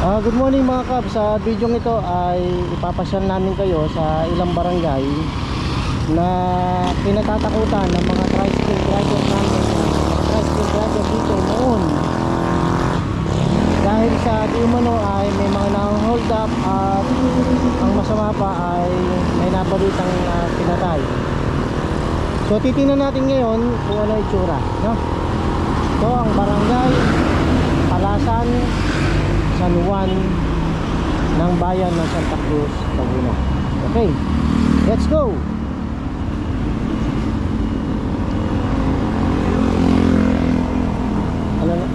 Good morning mga kab. Sa video ito ay ipapasyal namin kayo sa ilang barangay na pinatatakutan ng mga tricycle driver namin, tricycle driver dito noon, dahil sa di umano ay may mga nang-hold up at ang masama pa ay may nabalitang pinatay. So titingnan natin ngayon kung ano itsura, no? Ito ang barangay Palasan, San Juan ng bayan ng Santa Cruz, Laguna. Okay, let's go. Ano na?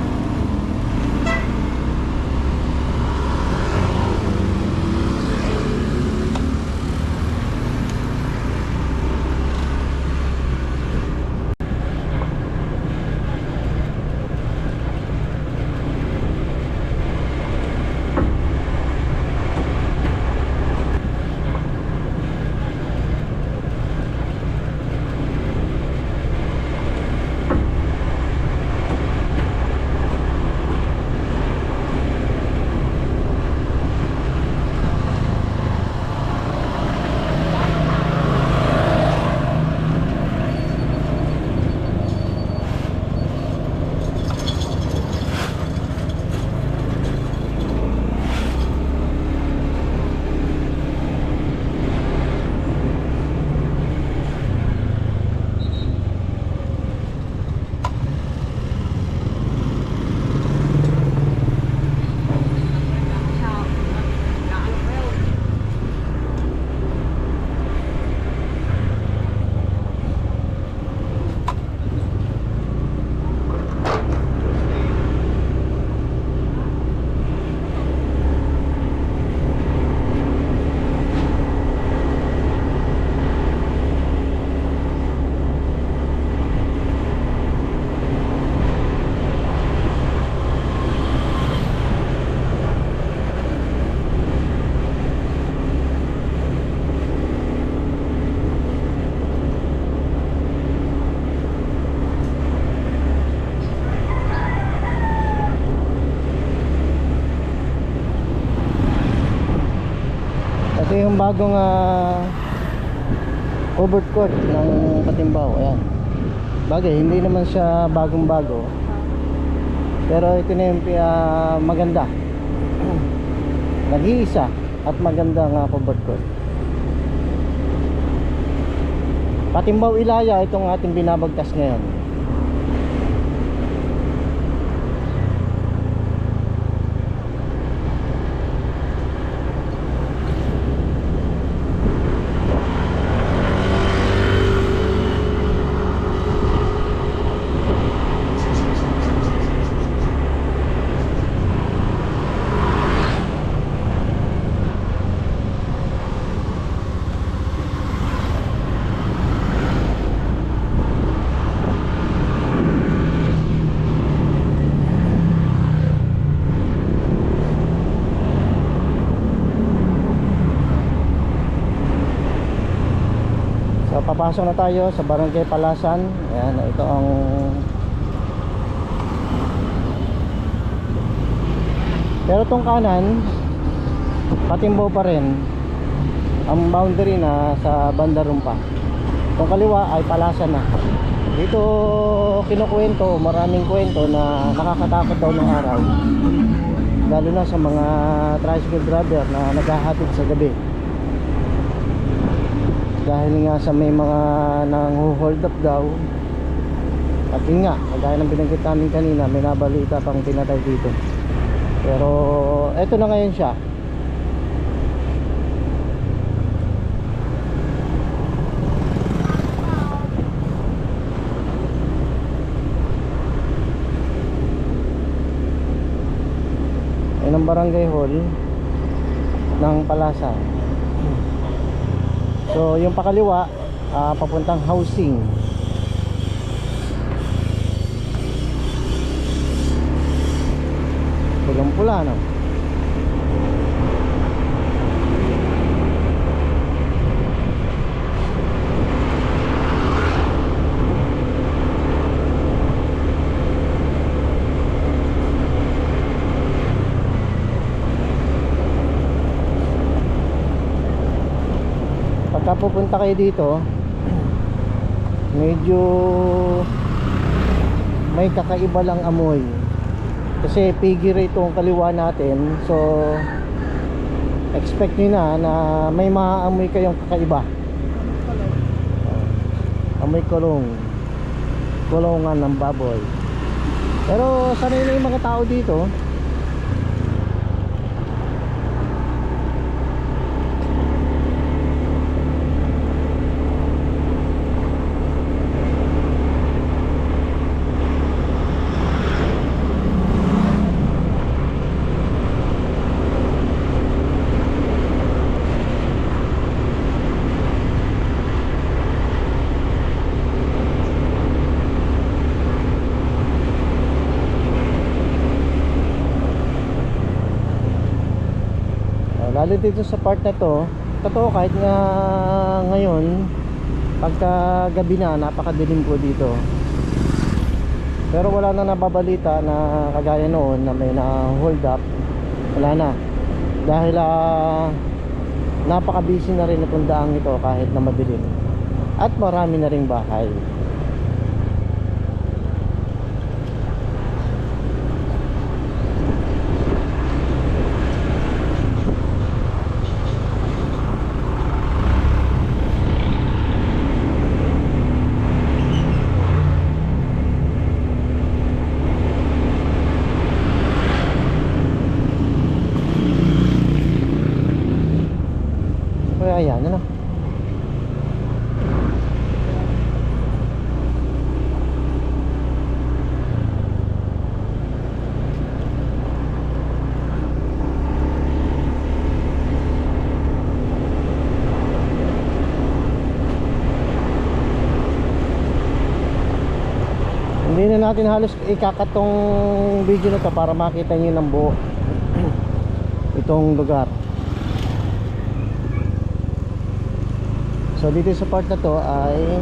Ito yung bagong overcoat ng Patimbaw. Ayan. Bagay, hindi naman siya bagong bago, pero ito na yung maganda. Nag-iisa at maganda nga overcoat. Patimbaw Ilaya itong ating binabagtas ngayon. Papasok na tayo sa Barangay Palasan. Ayan, ito ang pero tong kanan Patimbaw pa rin ang boundary na sa banda Rumpa. Tong kaliwa ay Palasan na. Dito kinukwento, maraming kwento na nakakatakot daw ng araw, lalo na sa mga tricycle driver na naghahatid sa gabi, dahil nga sa may mga nang hold up daw. At yun nga, kagaya ng binanggit namin kanina, may nabalita pang pinatay dito. Pero eto na ngayon siya. Yan ang barangay hall ng Palasan. So yung pakaliwa papuntang housing. Pulang pula, no? pagka pupunta kayo dito, medyo may kakaiba lang amoy. Kasi piggy rate itong kaliwa natin. So expect nyo na may maaamoy kayong kakaiba. Amoy kulungan ng baboy. Pero sanay na yung mga tao dito. Lalo dito sa part na to, totoo kahit nga ngayon pagka gabi na, napakadilim po dito. Pero wala na nababalita na kagaya noon na may na hold up. Wala na. Dahil napaka-busy na rin itong daang ito kahit na madilim. At marami na ring bahay. Ayan, ano? Hindi na natin halos ikakatong video na to para makita nyo ng buo itong lugar. So dito sa part na to ay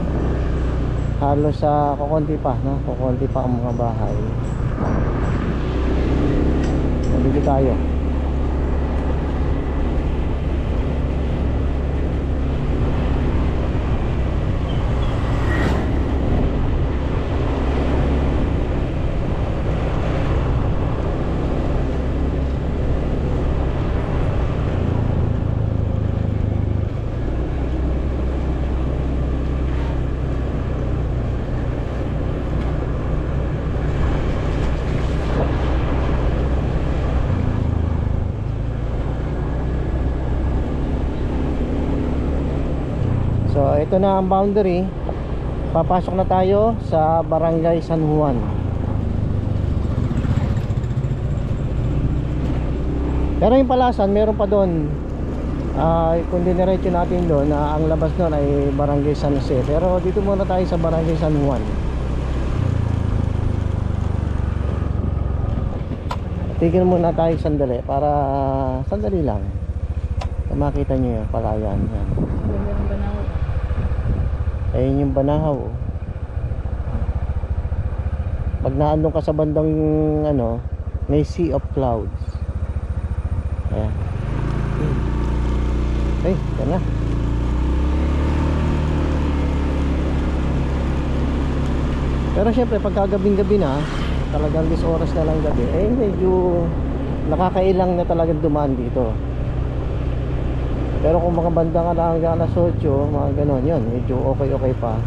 halos sa kukunti pa, no? Kukunti pa ang mga bahay. Dito tayo. So ito na ang boundary. Papasok na tayo sa Barangay San Juan. Pero yung Palasan meron pa doon. Kung diniretso natin doon, ang labas doon ay Barangay San Jose. Pero dito muna tayo sa Barangay San Juan. Tigil muna tayo sandali para sandali lang makita nyo yung palayan yan. Ayun yung Banahaw. Pag naandun ka sa bandang ano, may sea of clouds. Ayan. Ay, yan na. Pero syempre pagkagabing-gabi na, talagang 10 oras na lang gabi, eh medyo nakakailang na talagang dumaan dito. Pero kung mga bandang hanggang alas 8, mga ganon, yun, medyo okay pa.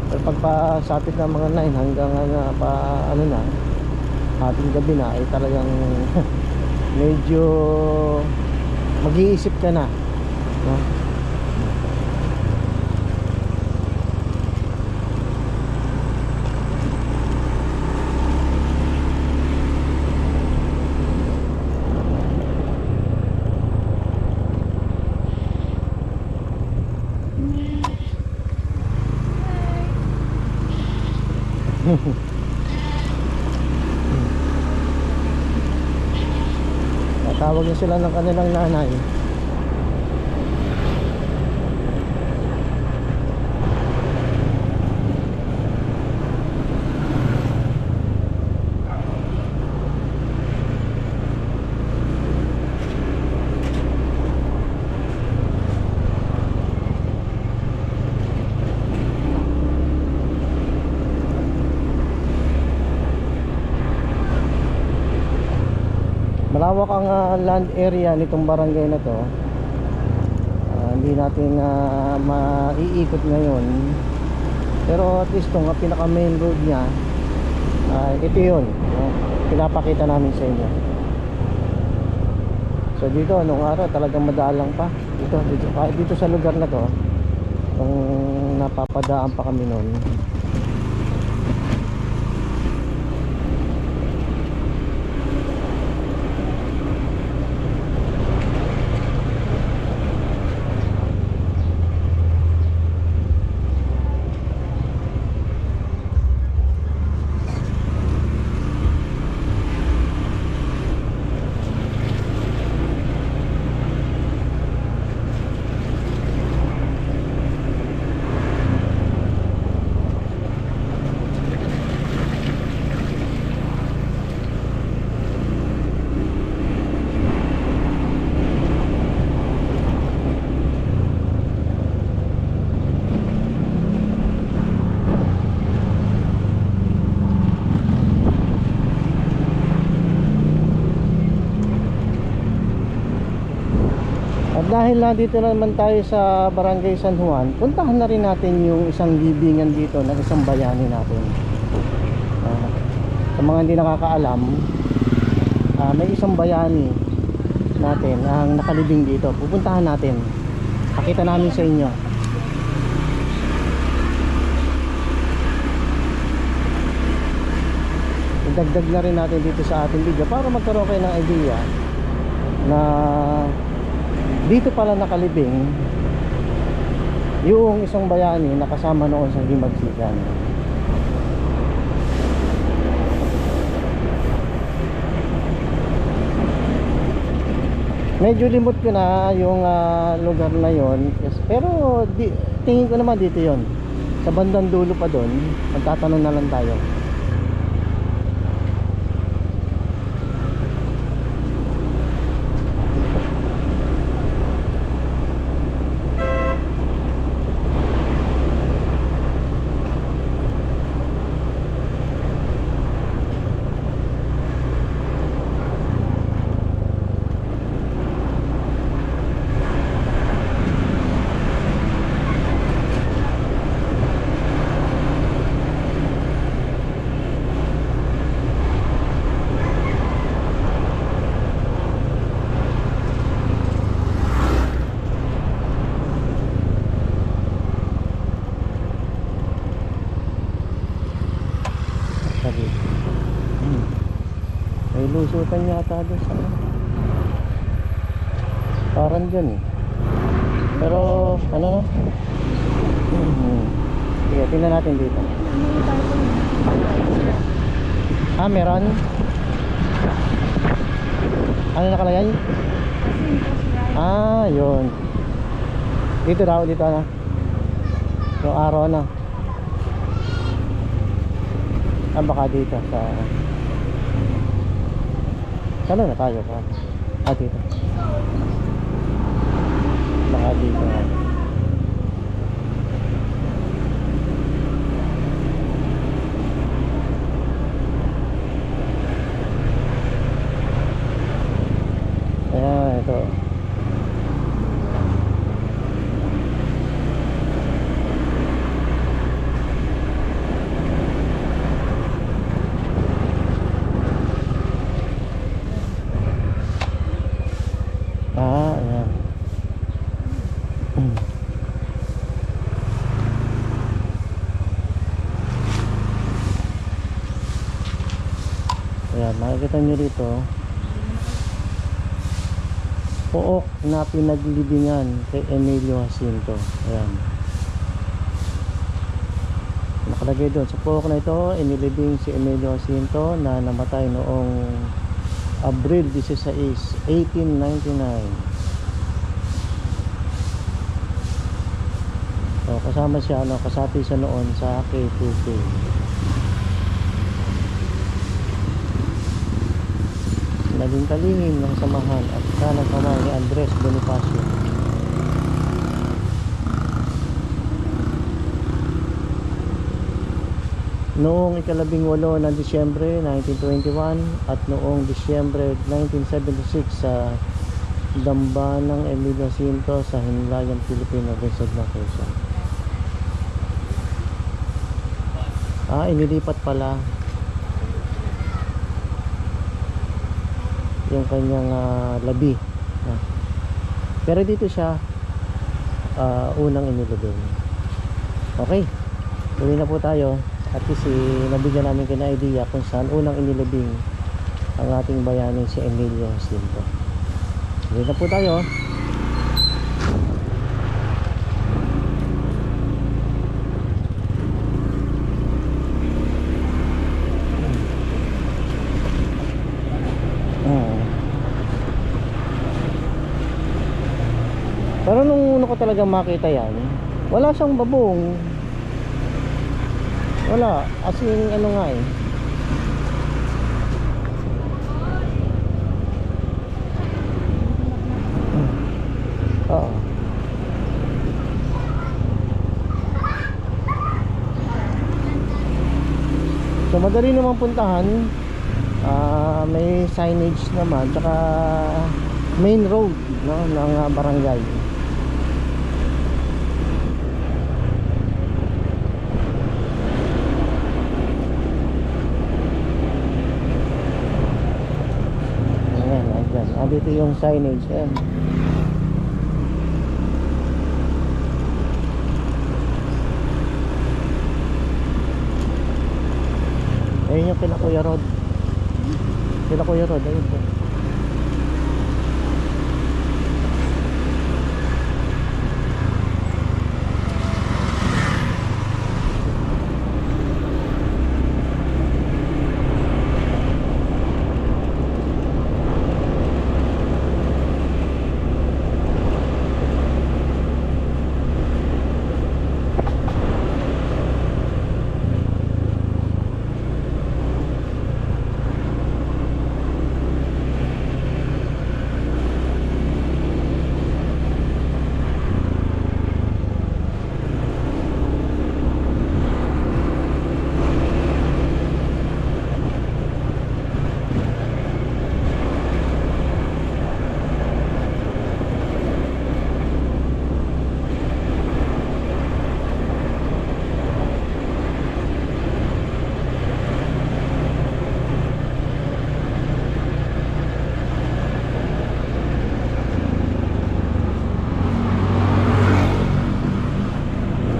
Pero pagpasapit ng mga 9 hanggang pa ano na, hating gabi na, ay talagang medyo mag-iisip ka na, no? Tatawag na sila ng kanilang nanay. malawak ang land area nitong barangay na to. Hindi natin maiikot ngayon, pero at least itong pinaka main road niya, ito yun, pinapakita namin sa inyo. So dito nung araw talagang madalang pa dito sa lugar na to, nung napapadaan pa kami noon. Dahil nandito na naman tayo sa Barangay San Juan, puntahan na rin natin yung isang libingan dito ng isang bayani natin. Sa mga hindi nakakaalam, may isang bayani natin ang nakalibing dito. Pupuntahan natin, pakita namin sa inyo. Idagdag na rin natin dito sa ating video para magkaroon kayo ng idea na dito pala nakalibing yung isang bayani na kasama noon sa Himagsikan. Medyo limot ko na yung lugar na yon, pero tingin ko naman dito yon, sa bandang dulo pa doon. Magtatanong na lang tayo. May lusutan yata doon sa parang dyan eh. Pero ano na, sige, tingnan natin dito. Meron? Ano nakalagay? Yun. Dito daw, dito na yung araw na. Baka dito sa saan na tayo pa? Dito. Baka dito na. Ayan, ito. Ayan. Ayan, makikita nyo dito pook na pinaglibingan kay Emilio Jacinto. Ayan, nakalagay doon sa pook na ito, inilibing si Emilio Jacinto na namatay noong Abril 16, 1899. So, kasama siya, kasapi siya noon sa K2K. Naging kalihim ng samahan at kanang kamay ni Andres Bonifacio. noong ika-18 ng Disyembre 1921 at noong Disyembre 1976 sa Dambanang Emilio Jacinto sa Himlayan, Pilipino, Lungsod ng Quezon. Inilipat pala yung kanyang labi. Pero dito siya unang inilibing. Okay, tuloy na po tayo. At least nabigyan namin kayo ng idea kung saan unang inilibing ang ating bayani si Emilio Jacinto. Tuloy na po tayo. Pero nung una ko talaga makita yan, wala siyang babong. Wala, as in ano nga eh. Oo. So madali naman puntahan. May signage naman, tsaka main road, no, ng barangay. Dito yung signage. Ayan. Ayun yung kila Kuya Rod. Kila Kuya Rod, ayun po.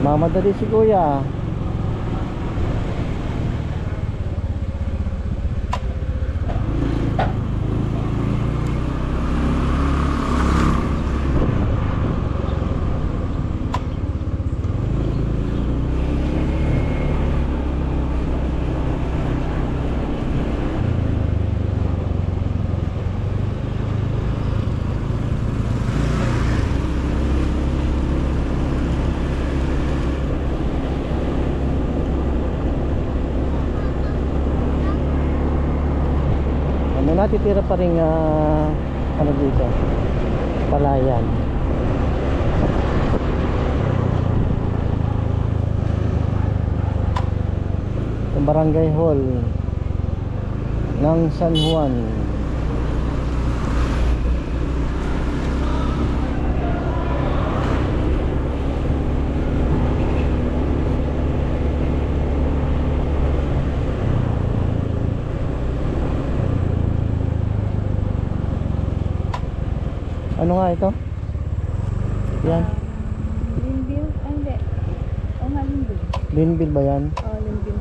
Mamadali si Kuya. Natitira pa rin ano dito, palayan. Yung barangay hall ng San Juan. Ano nga ito? Yan. Linville? Hindi. O nga, Linville. Linville ba yan? Oo, Linville.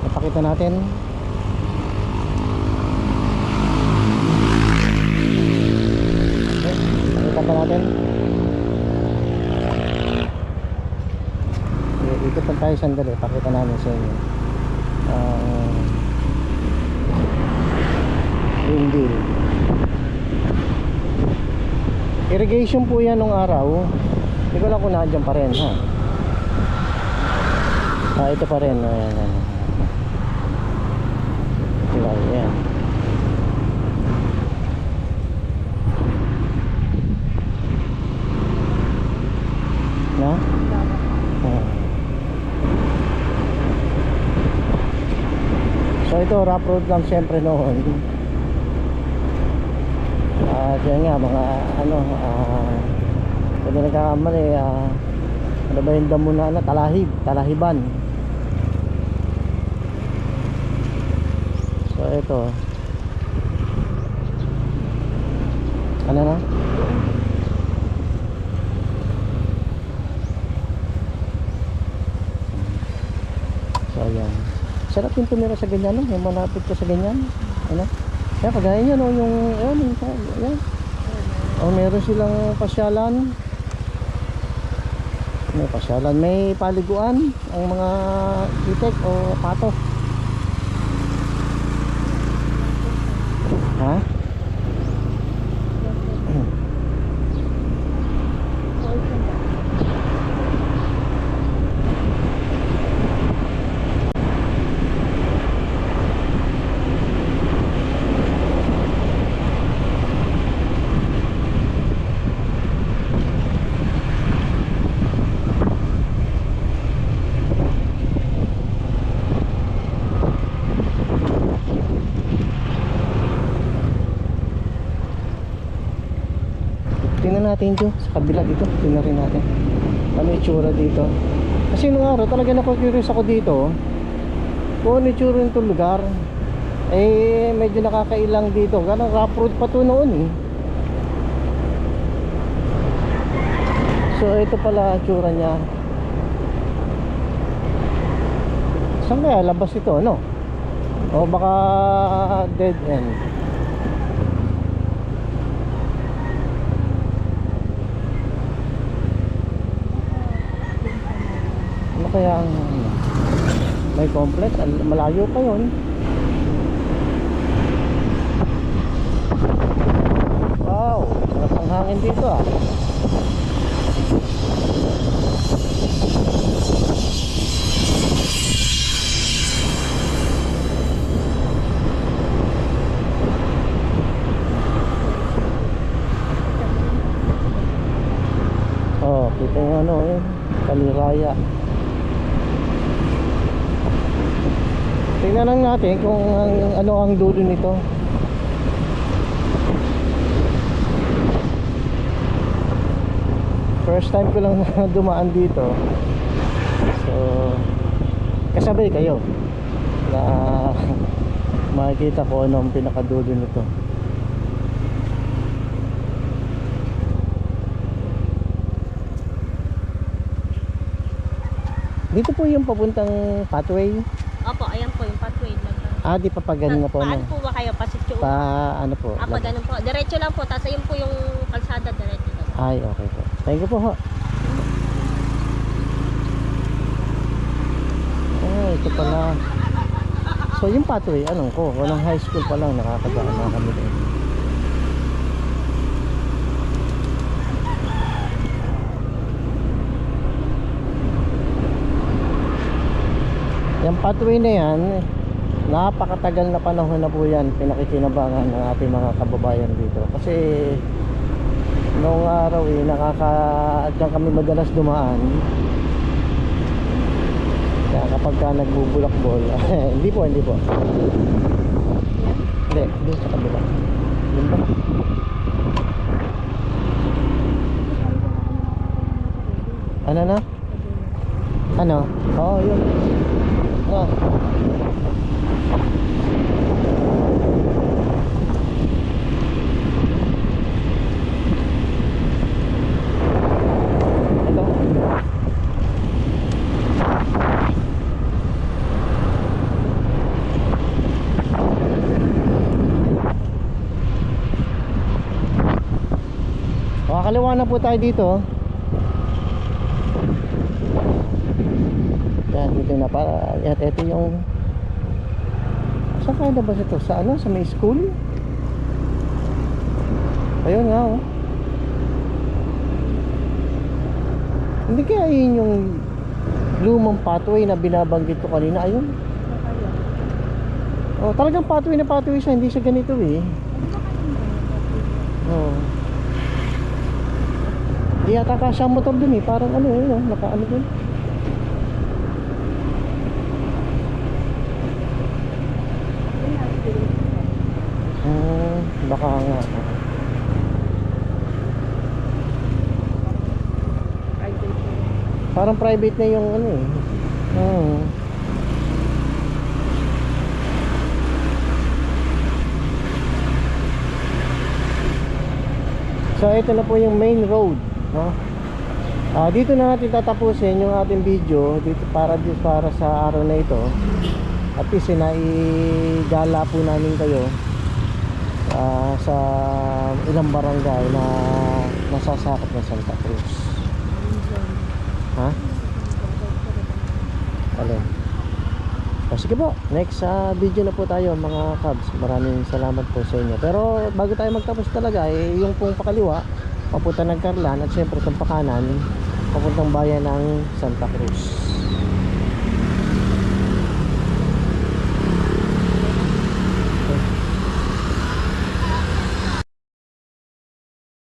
Napakita natin. Okay. Pakita pa natin. Ikot pa tayo sandali, pakita namin sa inyo Linville. Irrigation po yan nung araw. Hindi ko lang kung nandiyan pa rin, ha. Ito pa rin. Ayan. Ayan. Ito rough road lang siyempre noon. At yan nga mga ano, kung di nagkakamali, ano ba yung damo na Talahiban. So ito, ano na? So ayan, sarap yung tumira sa ganyan, no? Yung malapit ka sa ganyan, ano? Kaya kagaya nyo, no? Yung, ayan. Oh, meron silang pasyalan. May pasyalan, may paliguan ang mga itik o pato. Ha? Tingnan natin dito sa kabila dito. Tingnan rin natin ano itsura dito. Kasi nung araw talaga naku-curious ako dito kung ano itsura nitong lugar. Eh medyo nakakailang dito. Ganang rough road pa to noon eh. So ito pala itsura niya. Saan kaya labas ito, ano? O baka dead end. Ano kaya ang may complex? Malayo pa yun. Wow, sarap ang hangin dito ah. Oh, kita yung ano eh, Kaliraya. Tingnan lang natin kung ano ang dulo nito. First time ko lang dumaan dito. So kasabay kayo na makikita ko ano ang pinakadulo nito. Dito po yung papuntang pathway. Opo, ayan po yung pathway. Di pa pagaling na po. Paano No? po ba kayo? Pasityo? Ano po? Apa, ganun po. Diretso lang po. Tapos ayun po yung kalsada. Diretso lang. Ay, okay po. Thank you po ho. Ito pala. So yung pathway, anong ko? Walang high school pa lang. Nakakadaan na kami doon. Yung pathway na yan, napakatagal na panahon na po yan pinakikinabangan ng ating mga kababayan dito. Kasi noong araw diyan kami madalas dumaan. Kaya kapag ka nagbubulakbol hindi po hindi sa kabila. Yun ba? Ano na? Ano? Yun. Makakaliwa na po tayo dito. Yan, dito na para. At ito yung saan kaya na ba ito? Sa ano? Sa may school? Ayun nga oh. Hindi kaya yun yung lumang pathway na binabanggit ko kanina. Ayun. Oh, talagang pathway na pathway siya. Hindi siya ganito eh. Oh. Di yata kasya motor dun eh. Parang ano eh. Naka-ano dun. Parang private na yung ano eh. So ito na po yung main road, no? Dito na natin tatapusin yung ating video dito para sa araw na ito. At least naigala po namin kayo sa ilang barangay na nasasakop ng Santa Cruz. Ha? Alin? Sige po, next video na po tayo mga kabs. Maraming salamat po sa inyo. Pero bago tayo magtapos talaga, yung pong pakaliwa papunta ng Carlan at syempre itong pakanan papuntang bayan ng Santa Cruz.